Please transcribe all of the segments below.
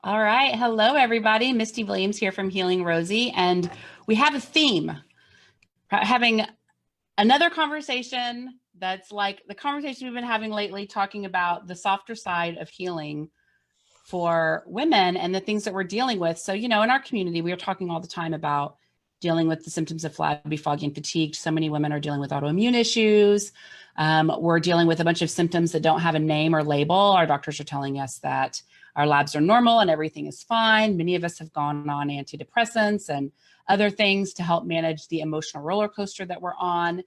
All right. Hello, everybody. Misty Williams here from Healing Rosie. And we have a theme, having another conversation that's like the conversation we've been having lately, talking about the softer side of healing for women and the things that we're dealing with. So, in our community, we are talking all the time about dealing with the symptoms of flabby, foggy, and fatigued. So many women are dealing with autoimmune issues. We're dealing with a bunch of symptoms that don't have a name or label. Our doctors are telling us that our labs are normal and everything is fine. Many of us have gone on antidepressants and other things to help manage the emotional roller coaster that we're on.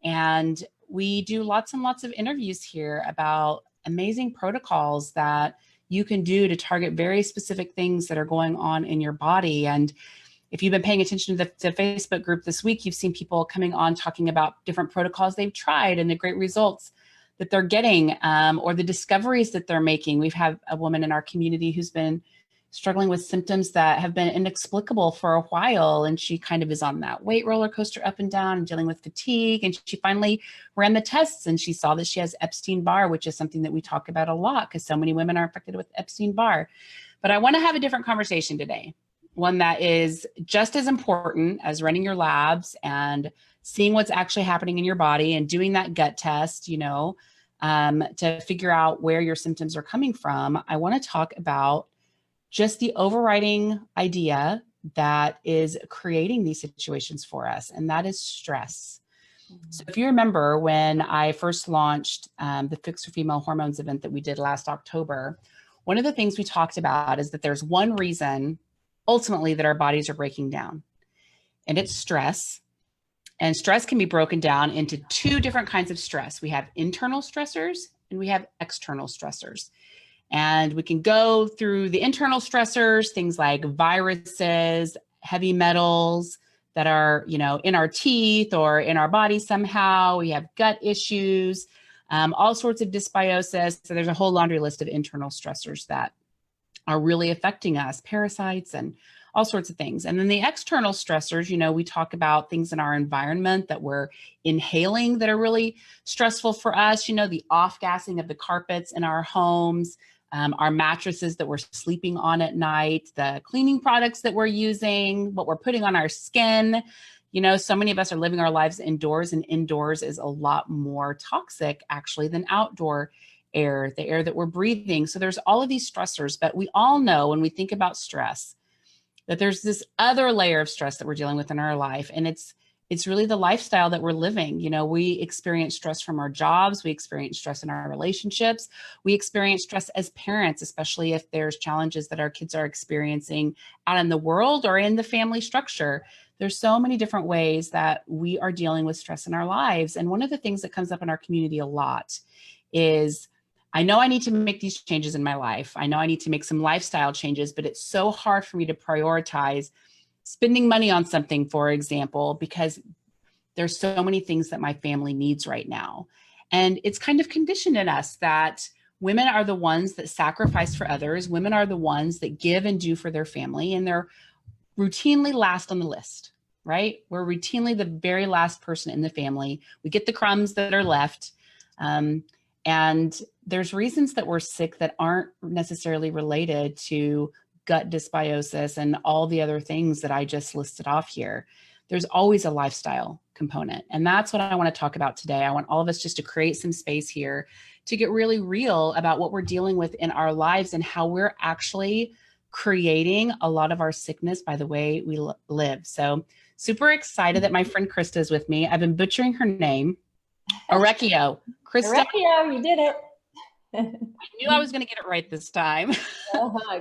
And we do lots and lots of interviews here about amazing protocols that you can do to target very specific things that are going on in your body. And if you've been paying attention to the Facebook group this week, you've seen people coming on talking about different protocols they've tried and the great results that they're getting, or the discoveries that they're making. We've had a woman in our community who's been struggling with symptoms that have been inexplicable for a while. And she kind of is on that weight roller coaster up and down and dealing with fatigue. And she finally ran the tests and she saw that she has Epstein-Barr, which is something that we talk about a lot because so many women are affected with Epstein-Barr. But I want to have a different conversation today, one that is just as important as running your labs and seeing what's actually happening in your body and doing that gut test, to figure out where your symptoms are coming from. I want to talk about just the overriding idea that is creating these situations for us, and that is stress. So if you remember when I first launched the Fix for Female Hormones event that we did last October, one of the things we talked about is that there's one reason ultimately that our bodies are breaking down, and it's stress. And stress can be broken down into two different kinds of stress. We have internal stressors and we have external stressors. And we can go through the internal stressors, things like viruses, heavy metals that are, in our teeth or in our body somehow. We have gut issues, all sorts of dysbiosis. So there's a whole laundry list of internal stressors that are really affecting us, parasites and all sorts of things. And then the external stressors, we talk about things in our environment that we're inhaling that are really stressful for us, the off-gassing of the carpets in our homes, our mattresses that we're sleeping on at night, the cleaning products that we're using, what we're putting on our skin. So many of us are living our lives indoors, and indoors is a lot more toxic actually than outdoor air, the air that we're breathing. So there's all of these stressors, but we all know when we think about stress that there's this other layer of stress that we're dealing with in our life. And it's really the lifestyle that we're living. We experience stress from our jobs. We experience stress in our relationships. We experience stress as parents, especially if there's challenges that our kids are experiencing out in the world or in the family structure. There's so many different ways that we are dealing with stress in our lives. And one of the things that comes up in our community a lot is, I know I need to make these changes in my life. I know I need to make some lifestyle changes, but it's so hard for me to prioritize spending money on something, for example, because there's so many things that my family needs right now. And it's kind of conditioned in us that women are the ones that sacrifice for others. Women are the ones that give and do for their family, and they're routinely last on the list, right? We're routinely the very last person in the family. We get the crumbs that are left. And there's reasons that we're sick that aren't necessarily related to gut dysbiosis and all the other things that I just listed off here. There's always a lifestyle component. And that's what I want to talk about today. I want all of us just to create some space here to get really real about what we're dealing with in our lives and how we're actually creating a lot of our sickness by the way we live. So super excited that my friend Christa is with me. I've been butchering her name. Orecchio. Christa. Orecchio, you did it. I knew I was going to get it right this time.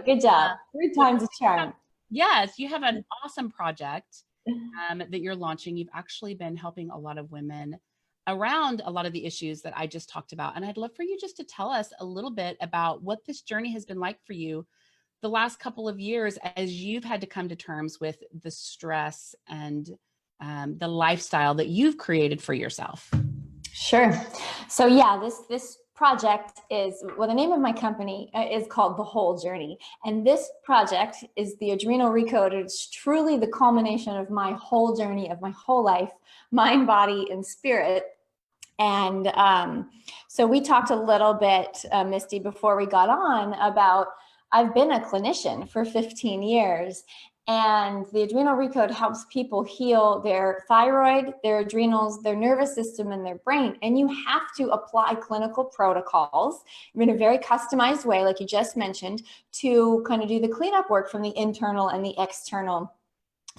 Good job. 3 times a charm. Yes, you have an awesome project that you're launching. You've actually been helping a lot of women around a lot of the issues that I just talked about. And I'd love for you just to tell us a little bit about what this journey has been like for you the last couple of years as you've had to come to terms with the stress and the lifestyle that you've created for yourself. Sure. So yeah, this project is, well, the name of my company is called The Whole Journey. And this project is the Adrenal Recode. It's truly the culmination of my whole journey of my whole life, mind, body, and spirit. And so we talked a little bit, Misty, before we got on about I've been a clinician for 15 years, and the Adrenal Recode helps people heal their thyroid, their adrenals, their nervous system, and their brain. And you have to apply clinical protocols in a very customized way, like you just mentioned, to kind of do the cleanup work from the internal and the external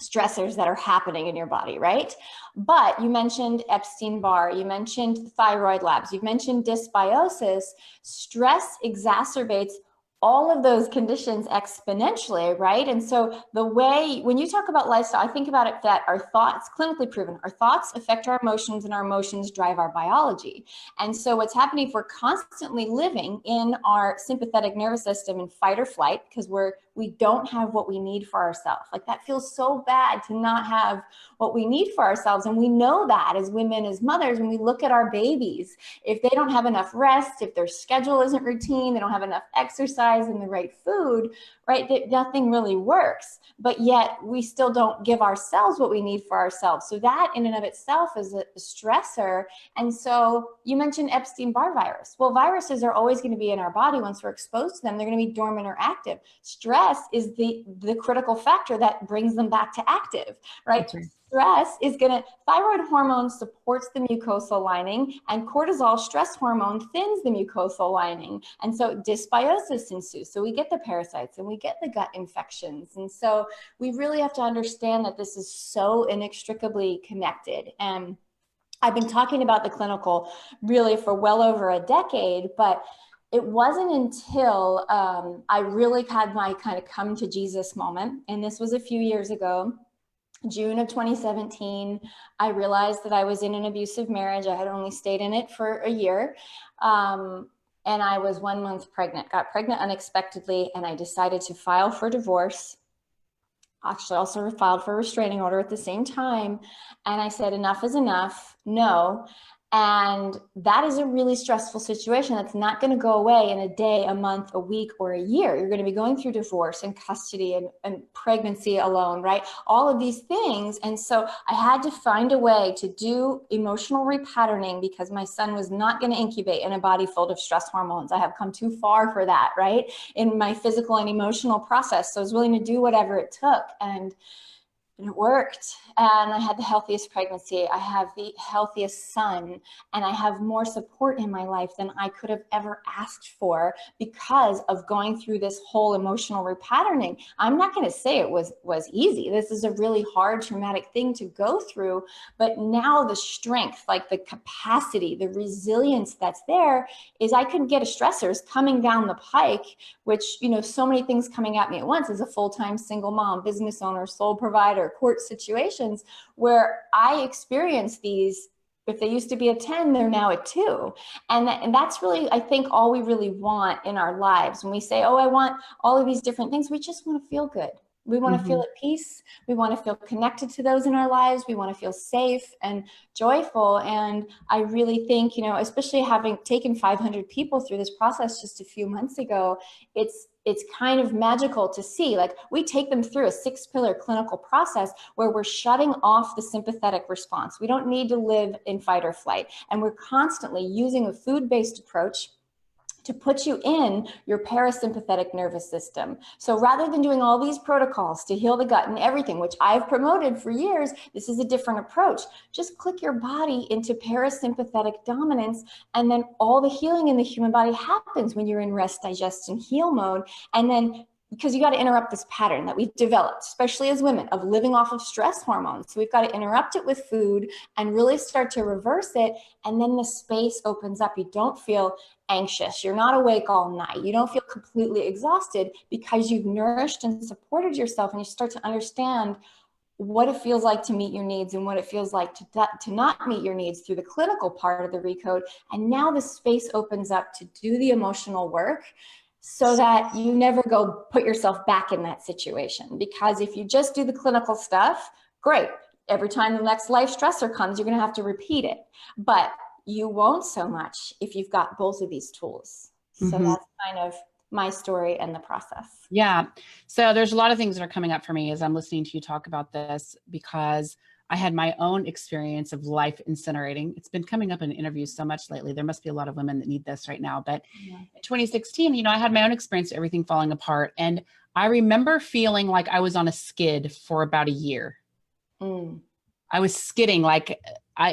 stressors that are happening in your body, right? But you mentioned Epstein-Barr, you mentioned thyroid labs, you've mentioned dysbiosis. Stress exacerbates all of those conditions exponentially, right? And so the way, when you talk about lifestyle, I think about it that our thoughts, clinically proven, our thoughts affect our emotions and our emotions drive our biology. And so what's happening if we're constantly living in our sympathetic nervous system in fight or flight, because we don't have what we need for ourselves. Like that feels so bad to not have what we need for ourselves. And we know that as women, as mothers, when we look at our babies, if they don't have enough rest, if their schedule isn't routine, they don't have enough exercise and the right food, right? That nothing really works, but yet we still don't give ourselves what we need for ourselves. So that in and of itself is a stressor. And so you mentioned Epstein-Barr virus. Well, viruses are always going to be in our body. Once we're exposed to them, they're going to be dormant or active. Stress is the critical factor that brings them back to active, right? Okay. Stress is thyroid hormone supports the mucosal lining, and cortisol, stress hormone, thins the mucosal lining. And so dysbiosis ensues. So we get the parasites and we get the gut infections. And so we really have to understand that this is so inextricably connected. And I've been talking about the clinical really for well over a decade, but it wasn't until I really had my kind of come to Jesus moment, and this was a few years ago, June of 2017, I realized that I was in an abusive marriage. I had only stayed in it for a year. And I was 1 month pregnant, got pregnant unexpectedly, and I decided to file for divorce. Actually, also filed for a restraining order at the same time. And I said, enough is enough, no. And that is a really stressful situation that's not going to go away in a day, a month, a week, or a year. You're going to be going through divorce and custody and pregnancy alone, right? All of these things. And so I had to find a way to do emotional repatterning because my son was not going to incubate in a body full of stress hormones. I have come too far for that, right? In my physical and emotional process. So I was willing to do whatever it took. And it worked. And I had the healthiest pregnancy. I have the healthiest son, and I have more support in my life than I could have ever asked for because of going through this whole emotional repatterning. I'm not going to say it was easy. This is a really hard, traumatic thing to go through, but now the strength, like the capacity, the resilience that's there is I could get stressors coming down the pike, which, you know, so many things coming at me at once as a full-time single mom, business owner, sole provider, court situations where I experience these. If they used to be a 10, they're now a 2. And that's really, I think, all we really want in our lives. When we say, oh, I want all of these different things, we just want to feel good. We want to feel at peace. We want to feel connected to those in our lives. We want to feel safe and joyful. And I really think, you know, especially having taken 500 people through this process just a few months ago, it's kind of magical to see. Like, we take them through a 6-pillar clinical process where we're shutting off the sympathetic response. We don't need to live in fight or flight. And we're constantly using a food-based approach to put you in your parasympathetic nervous system. So rather than doing all these protocols to heal the gut and everything, which I've promoted for years, this is a different approach. Just click your body into parasympathetic dominance, and then all the healing in the human body happens when you're in rest, digest, and heal mode. And then because you got to interrupt this pattern that we've developed, especially as women, of living off of stress hormones. So we've got to interrupt it with food and really start to reverse it. And then the space opens up. You don't feel anxious. You're not awake all night. You don't feel completely exhausted because you've nourished and supported yourself, and you start to understand what it feels like to meet your needs and what it feels like to not meet your needs through the clinical part of the recode. And now the space opens up to do the emotional work, so that you never go put yourself back in that situation. Because if you just do the clinical stuff, great. Every time the next life stressor comes, you're going to have to repeat it. But you won't so much if you've got both of these tools. So that's kind of my story and the process. Yeah. So there's a lot of things that are coming up for me as I'm listening to you talk about this, because I had my own experience of life incinerating. It's been coming up in interviews so much lately. There must be a lot of women that need this right now. But in 2016, I had my own experience of everything falling apart. And I remember feeling like I was on a skid for about a year. I was skidding, like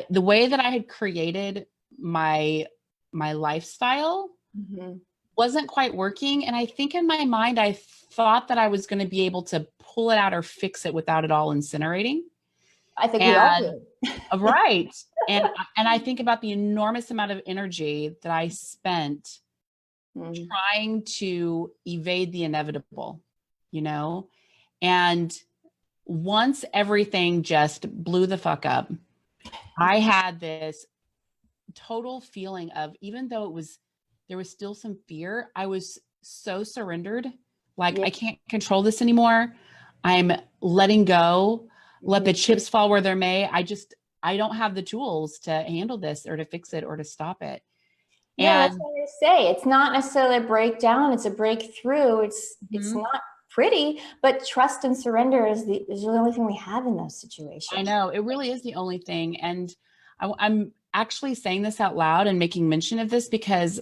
the way that I had created my lifestyle wasn't quite working. And I think in my mind, I thought that I was going to be able to pull it out or fix it without it all incinerating. I think we all do. Right. And I think about the enormous amount of energy that I spent trying to evade the inevitable, and once everything just blew the fuck up, I had this total feeling of, even though there was still some fear, I was so surrendered. Like, I can't control this anymore. I'm letting go, let the chips fall where they may. I don't have the tools to handle this or to fix it or to stop it. Yeah, that's what I say. It's not necessarily a breakdown. It's a breakthrough. It's not pretty, but trust and surrender is the only thing we have in those situations. I know, it really is the only thing. And I'm actually saying this out loud and making mention of this because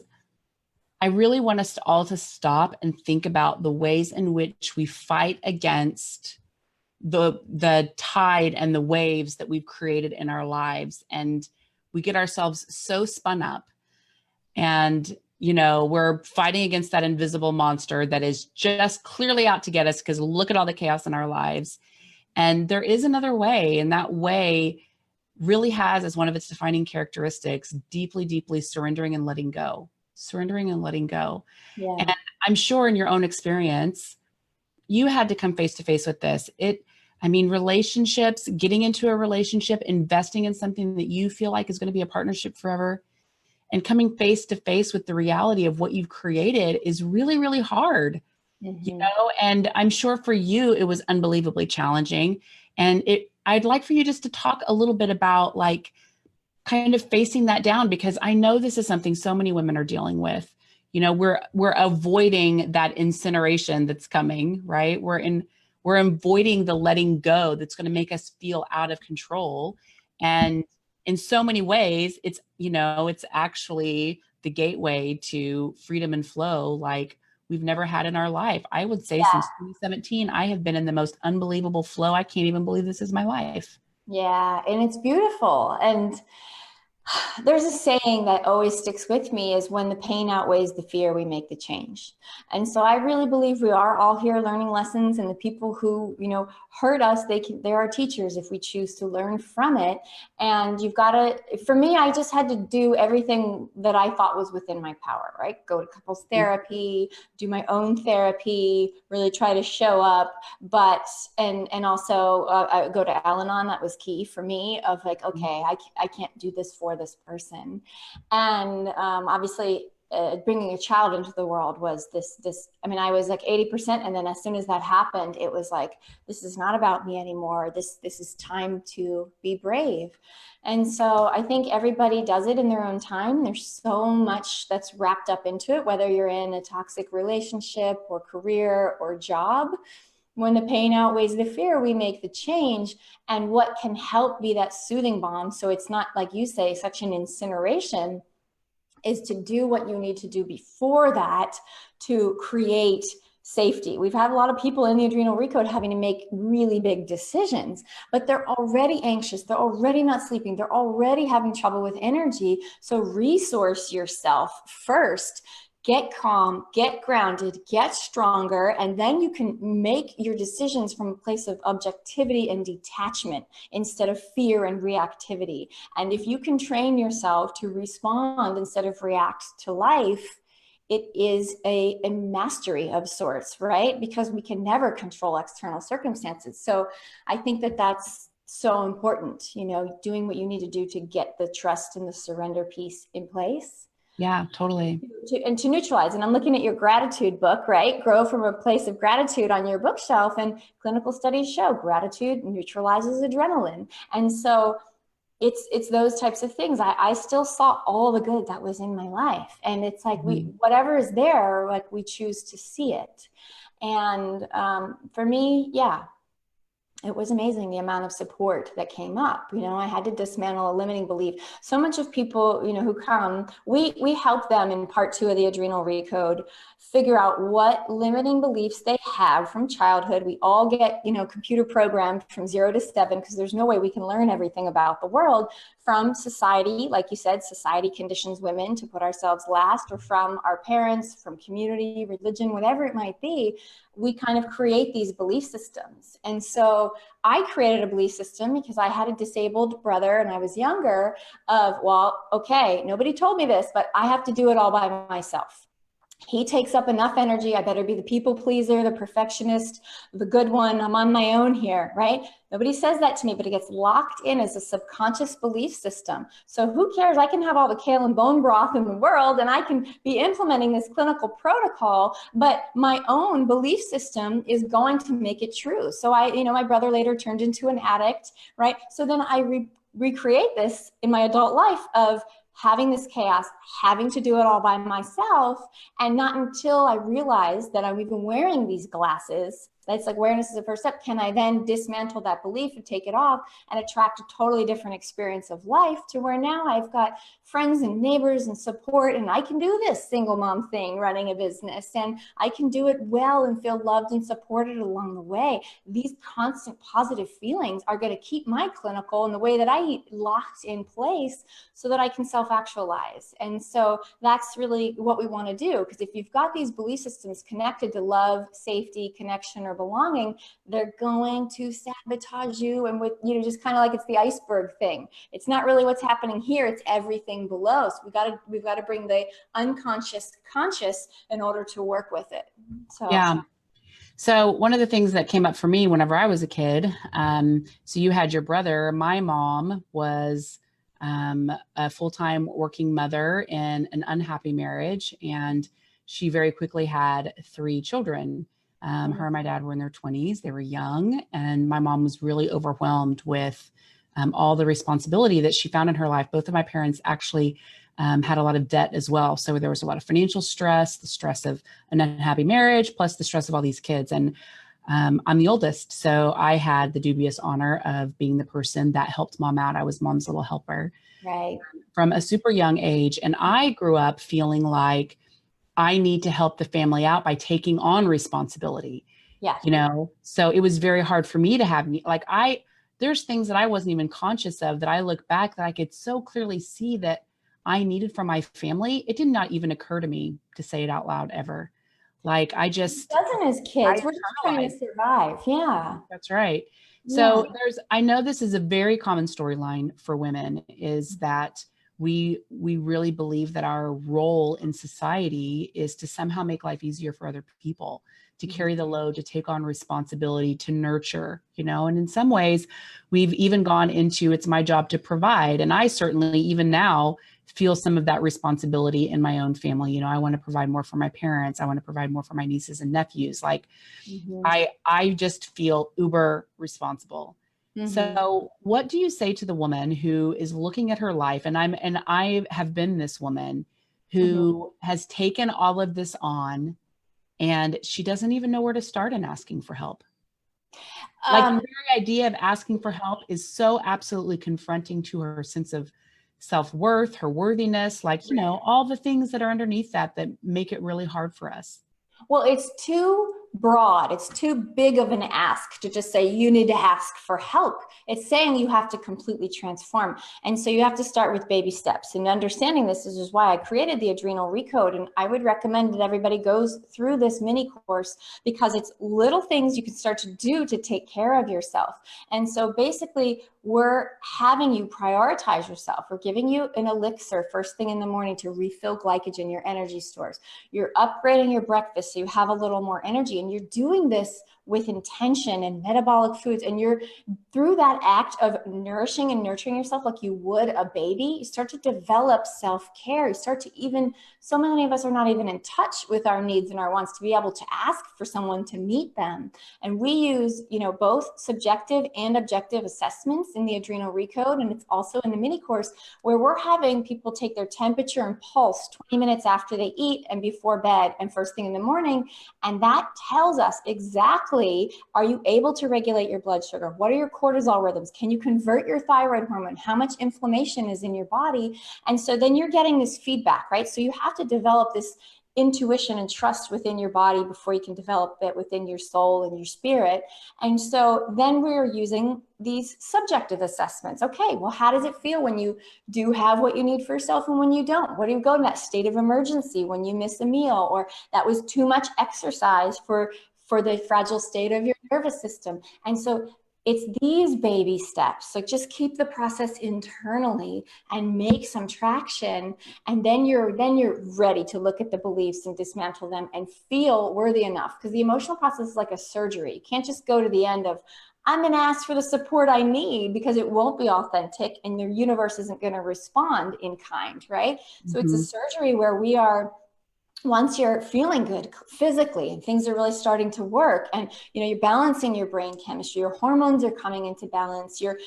I really want us all to stop and think about the ways in which we fight against the tide and the waves that we've created in our lives. And we get ourselves so spun up, and we're fighting against that invisible monster that is just clearly out to get us, because look at all the chaos in our lives. And there is another way, and that way really has as one of its defining characteristics, deeply, deeply surrendering and letting go. Yeah. And I'm sure in your own experience, you had to come face to face with this. Relationships, getting into a relationship, investing in something that you feel like is going to be a partnership forever, and coming face to face with the reality of what you've created is really, really hard, and I'm sure for you, it was unbelievably challenging. And I'd like for you just to talk a little bit about kind of facing that down, because I know this is something so many women are dealing with. We're avoiding that incineration that's coming, right? We're avoiding the letting go that's going to make us feel out of control. And in so many ways, it's actually the gateway to freedom and flow like we've never had in our life. I would say since 2017, I have been in the most unbelievable flow. I can't even believe this is my life. Yeah, and it's beautiful. And there's a saying that always sticks with me is, when the pain outweighs the fear, we make the change. And so I really believe we are all here learning lessons, and the people who, hurt us, they're our teachers if we choose to learn from it. And for me, I just had to do everything that I thought was within my power, right? Go to couples therapy, do my own therapy, really try to show up, and also I go to Al-Anon. That was key for me, of okay, I can't do this for this person. And obviously bringing a child into the world was I was 80%. And then as soon as that happened, it was like, this is not about me anymore. This is time to be brave. And so I think everybody does it in their own time. There's so much that's wrapped up into it, whether you're in a toxic relationship or career or job. When the pain outweighs the fear, we make the change. And what can help be that soothing balm, so it's not, like you say, such an incineration, is to do what you need to do before that to create safety. We've had a lot of people in the Adrenal Recode having to make really big decisions, but they're already anxious. They're already not sleeping. They're already having trouble with energy. So resource yourself first. Get calm, get grounded, get stronger, and then you can make your decisions from a place of objectivity and detachment instead of fear and reactivity. And if you can train yourself to respond instead of react to life, it is a mastery of sorts, right? Because we can never control external circumstances. So I think that that's so important, doing what you need to do to get the trust and the surrender piece in place. Yeah, totally. To neutralize. And I'm looking at your gratitude book, right? Grow from a place of gratitude on your bookshelf. And clinical studies show gratitude neutralizes adrenaline. And so it's those types of things. I still saw all the good that was in my life. And it's like, whatever is there, we choose to see it. And for me, It was amazing the amount of support that came up. I had to dismantle a limiting belief. So much of people, who come, we help them in part 2 of the Adrenal Recode figure out what limiting beliefs they have from childhood. We all get, computer programmed from 0 to 7, because there's no way we can learn everything about the world from society. Like you said, society conditions women to put ourselves last, or from our parents, from community, religion, whatever it might be. We kind of create these belief systems. And so I created a belief system because I had a disabled brother and I was younger of, well, okay, nobody told me this, but I have to do it all by myself. He takes up enough energy. I better be the people pleaser, the perfectionist, the good one. I'm on my own here, right? Nobody says that to me, but it gets locked in as a subconscious belief system. So who cares? I can have all the kale and bone broth in the world, and I can be implementing this clinical protocol, but my own belief system is going to make it true. So my brother later turned into an addict, right? So then I recreate this in my adult life of having this chaos, having to do it all by myself. And not until I realized that I'm even wearing these glasses, that's like awareness is the first step, can I then dismantle that belief and take it off and attract a totally different experience of life, to where now I've got friends and neighbors and support, and I can do this single mom thing, running a business, and I can do it well and feel loved and supported along the way. These constant positive feelings are going to keep my clinical and the way that I eat locked in place so that I can self-actualize. And so that's really what we want to do, because if you've got these belief systems connected to love, safety, connection, or belonging, they're going to sabotage you. And with, just kind of like it's the iceberg thing. It's not really what's happening here, it's everything below. So we've got to bring the unconscious conscious in order to work with it. So Yeah. So one of the things that came up for me whenever I was a kid, so you had your brother. My mom was a full-time working mother in an unhappy marriage, and she very quickly had 3 children. Her and my dad were in their 20s. They were young, and my mom was really overwhelmed with all the responsibility that she found in her life. Both of my parents actually had a lot of debt as well. So there was a lot of financial stress, the stress of an unhappy marriage, plus the stress of all these kids. And I'm the oldest, so I had the dubious honor of being the person that helped mom out. I was mom's little helper, right, from a super young age. And I grew up feeling like I need to help the family out by taking on responsibility. Yeah. So it was very hard for me to have, there's things that I wasn't even conscious of that I look back that I could so clearly see that I needed from my family. It did not even occur to me to say it out loud ever. Like it doesn't as kids. We're just trying to survive. Yeah. That's right. So I know this is a very common storyline for women, is that we really believe that our role in society is to somehow make life easier for other people, to carry the load, to take on responsibility, to nurture, and in some ways we've even gone into, it's my job to provide. And I certainly, even now, feel some of that responsibility in my own family. I want to provide more for my parents. I want to provide more for my nieces and nephews. Like I just feel uber responsible. So what do you say to the woman who is looking at her life? And I have been this woman who has taken all of this on, and she doesn't even know where to start in asking for help. Like the very idea of asking for help is so absolutely confronting to her sense of self-worth, her worthiness, all the things that are underneath that make it really hard for us. Well, it's too broad. It's too big of an ask to just say you need to ask for help. It's saying you have to completely transform. And so you have to start with baby steps. And understanding this is why I created the Adrenal Recode. And I would recommend that everybody goes through this mini course, because it's little things you can start to do to take care of yourself. And so basically, we're having you prioritize yourself. We're giving you an elixir first thing in the morning to refill glycogen, your energy stores. You're upgrading your breakfast so you have a little more energy. And you're doing this with intention and metabolic foods. And you're through that act of nourishing and nurturing yourself like you would a baby, you start to develop self-care. You start to so many of us are not even in touch with our needs and our wants to be able to ask for someone to meet them. And we use, both subjective and objective assessments in the Adrenal Recode. And it's also in the mini course where we're having people take their temperature and pulse 20 minutes after they eat and before bed and first thing in the morning. And that tells us exactly physically, are you able to regulate your blood sugar? What are your cortisol rhythms? Can you convert your thyroid hormone? How much inflammation is in your body? And so then you're getting this feedback, right? So you have to develop this intuition and trust within your body before you can develop it within your soul and your spirit. And so then we're using these subjective assessments. Okay, well, how does it feel when you do have what you need for yourself and when you don't? What do you go in that state of emergency when you miss a meal, or that was too much exercise for the fragile state of your nervous system? And so it's these baby steps. So just keep the process internally and make some traction. And then you're ready to look at the beliefs and dismantle them and feel worthy enough. Because the emotional process is like a surgery. You can't just go to the end of, I'm going to ask for the support I need, because it won't be authentic and your universe isn't going to respond in kind, right? So it's a surgery where we are, once you're feeling good physically and things are really starting to work, and you're balancing your brain chemistry, your hormones are coming into balance, you're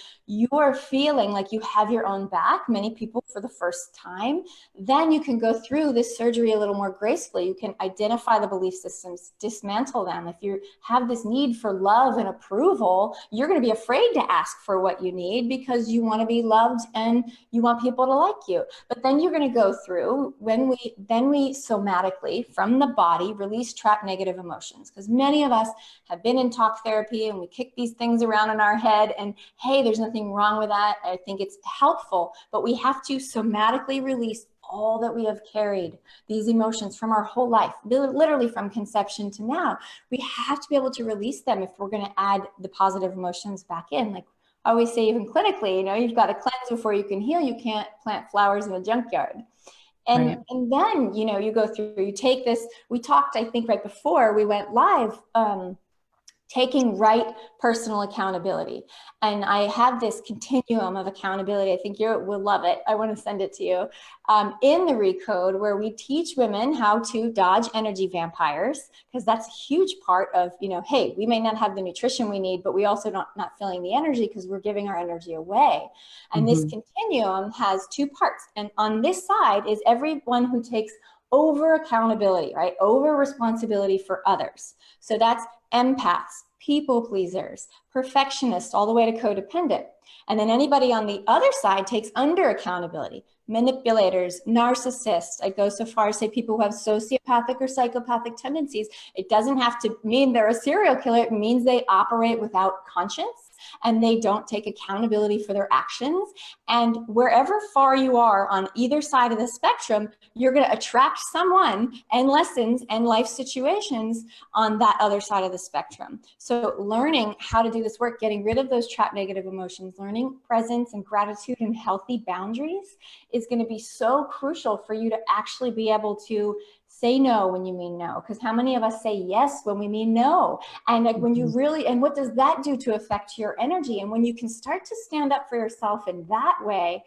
feeling like you have your own back, many people for the first time, then you can go through this surgery a little more gracefully. You can identify the belief systems, dismantle them. If you have this need for love and approval, you're going to be afraid to ask for what you need because you want to be loved and you want people to like you. But then you're going to go through, when we somatically from the body release trapped negative emotions, because many of us have been in talk therapy and we kick these things around in our head, and hey, there's nothing wrong with that. I think it's helpful, but we have to somatically release all that we have carried, these emotions from our whole life, literally from conception to now. We have to be able to release them if we're going to add the positive emotions back in. Like I always say, even clinically, you've got to cleanse before you can heal. You can't plant flowers in a junkyard. And, Right. and then, you go through, you take this, we talked, I think right before we went live, taking right personal accountability. And I have this continuum of accountability. I think you will love it. I want to send it to you in the Recode, where we teach women how to dodge energy vampires, because that's a huge part of, hey, we may not have the nutrition we need, but we also not feeling the energy because we're giving our energy away. And this continuum has two parts. And on this side is everyone who takes over accountability, right? Over responsibility for others. So that's empaths, people pleasers, perfectionists, all the way to codependent. And then anybody on the other side takes under accountability, manipulators, narcissists. I go so far as say people who have sociopathic or psychopathic tendencies. It doesn't have to mean they're a serial killer. It means they operate without conscience and they don't take accountability for their actions. And wherever far you are on either side of the spectrum, you're going to attract someone and lessons and life situations on that other side of the spectrum. So learning how to do this work, getting rid of those trapped negative emotions, learning presence and gratitude and healthy boundaries is going to be so crucial for you to actually be able to say no when you mean no. Because how many of us say yes when we mean no? And like when you really, and what does that do to affect your energy? And when you can start to stand up for yourself in that way,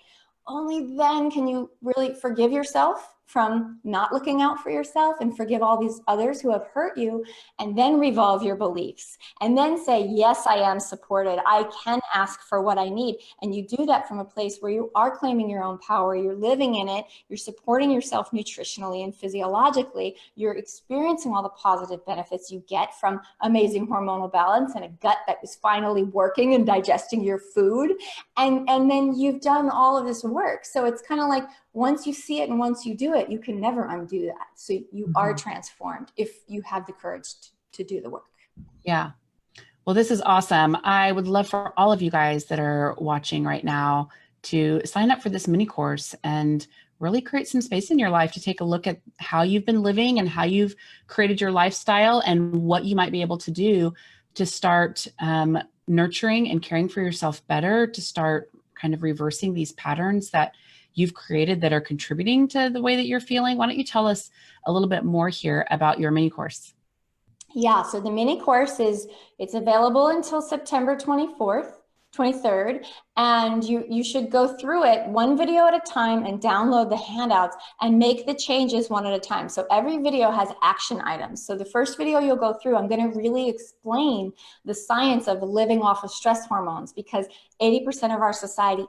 only then can you really forgive yourself from not looking out for yourself and forgive all these others who have hurt you, and then revolve your beliefs and then say, yes, I am supported. I can ask for what I need. And you do that from a place where you are claiming your own power. You're living in it. You're supporting yourself nutritionally and physiologically. You're experiencing all the positive benefits you get from amazing hormonal balance and a gut that is finally working and digesting your food. And then you've done all of this work. So it's kind of like, once you see it and once you do it, you can never undo that. So you are transformed if you have the courage to do the work. Yeah. Well, this is awesome. I would love for all of you guys that are watching right now to sign up for this mini course and really create some space in your life to take a look at how you've been living and how you've created your lifestyle and what you might be able to do to start nurturing and caring for yourself better, to start kind of reversing these patterns that you've created that are contributing to the way that you're feeling. Why don't you tell us a little bit more here about your mini course? Yeah, so the mini course it's available until September 23rd. And you should go through it one video at a time and download the handouts and make the changes one at a time. So every video has action items. So the first video you'll go through, I'm going to really explain the science of living off of stress hormones, because 80% of our society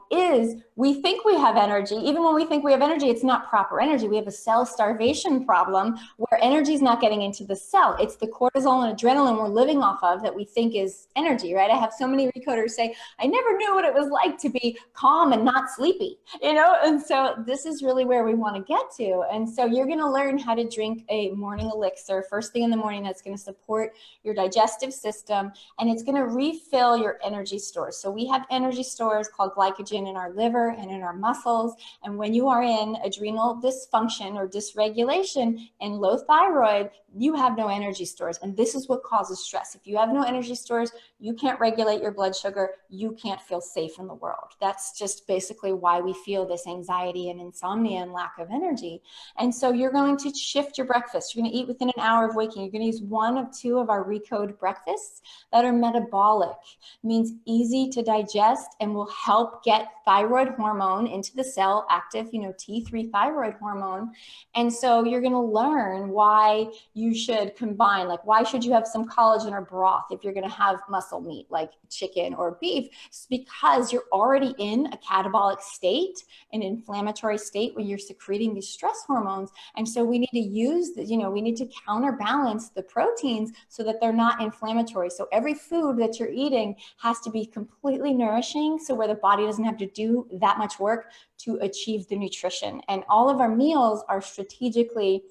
we think we have energy. Even when we think we have energy, it's not proper energy. We have a cell starvation problem where energy is not getting into the cell. It's the cortisol and adrenaline we're living off of that we think is energy, right? I have so many recoders say, I never knew what it was like to be calm and not sleepy, And so this is really where we want to get to. And so you're going to learn how to drink a morning elixir first thing in the morning that's going to support your digestive system, and it's going to refill your energy stores. So we have energy stores called glycogen in our liver and in our muscles. And when you are in adrenal dysfunction or dysregulation and low thyroid, you have no energy stores. And this is what causes stress. If you have no energy stores, you can't regulate your blood sugar. You can't feel safe in the world. That's just basically why we feel this anxiety and insomnia and lack of energy. And so you're going to shift your breakfast. You're going to eat within an hour of waking. You're going to use one of two of our Recode breakfasts that are metabolic. It means easy to digest and will help get thyroid hormone into the cell, active, T3 thyroid hormone. And so you're going to learn why you should combine, like why should you have some collagen or broth if you're going to have muscle meat like chicken or beef? It's because you're already in a catabolic state, an inflammatory state when you're secreting these stress hormones. And so we need to use we need to counterbalance the proteins so that they're not inflammatory. So every food that you're eating has to be completely nourishing, so where the body doesn't have to do that much work to achieve the nutrition. And all of our meals are strategically,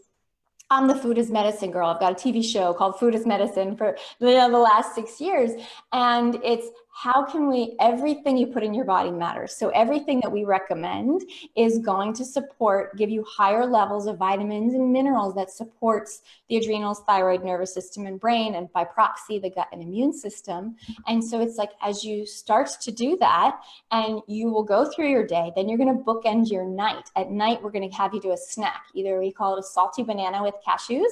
I'm the food is medicine girl. I've got a TV show called Food is Medicine for the last 6 years. And it's how can everything you put in your body matters. So everything that we recommend is going to give you higher levels of vitamins and minerals that supports the adrenals, thyroid, nervous system, and brain, and by proxy, the gut and immune system. And so it's like, as you start to do that, and you will go through your day, then you're going to bookend your night. At night, we're going to have you do a snack. Either we call it a salty banana with cashews,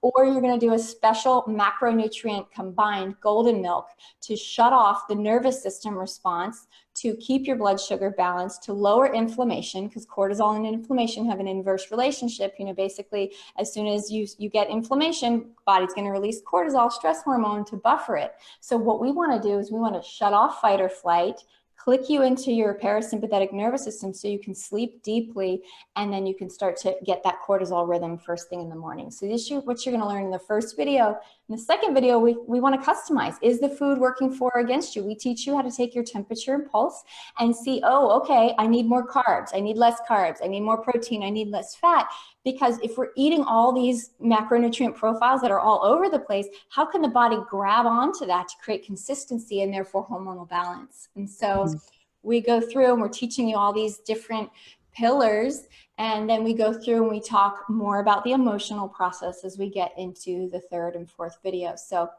or you're going to do a special macronutrient combined golden milk to shut off the nervous system response, to keep your blood sugar balanced, to lower inflammation, because cortisol and inflammation have an inverse relationship. Basically, as soon as you get inflammation, body's going to release cortisol, stress hormone, to buffer it. So what we want to do is we want to shut off fight or flight, click you into your parasympathetic nervous system so you can sleep deeply, and then you can start to get that cortisol rhythm first thing in the morning. So this is what you're going to learn in the first video. In the second video, we want to customize. Is the food working for or against you? We teach you how to take your temperature and pulse and see, oh, okay, I need more carbs. I need less carbs. I need more protein. I need less fat. Because if we're eating all these macronutrient profiles that are all over the place, how can the body grab onto that to create consistency and therefore hormonal balance? And so we go through and we're teaching you all these different pillars, and then we go through and we talk more about the emotional process as we get into the third and fourth video. So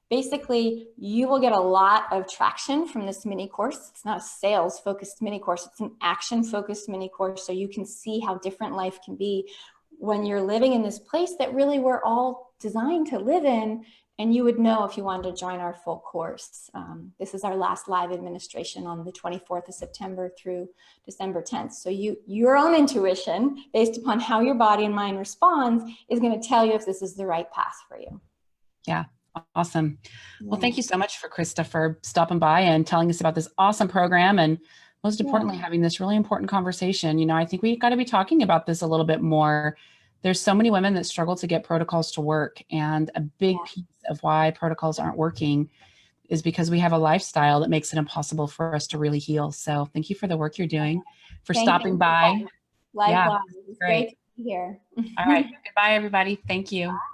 basically, you will get a lot of traction from this mini course. It's not a sales focused mini course, it's an action focused mini course, so you can see how different life can be when you're living in this place that really we're all designed to live in. And you would know if you wanted to join our full course. This is our last live administration on the 24th of September through December 10th. So your own intuition, based upon how your body and mind responds, is going to tell you if this is the right path for you. Yeah. Awesome. Well, thank you so much Christa for stopping by and telling us about this awesome program, and most importantly, having this really important conversation. I think we've got to be talking about this a little bit more. There's so many women that struggle to get protocols to work, and a big piece of why protocols aren't working is because we have a lifestyle that makes it impossible for us to really heal. So thank you for the work you're doing, for stopping by. Likewise. Yeah, it's great to be here. All right. Goodbye, everybody. Thank you. Bye.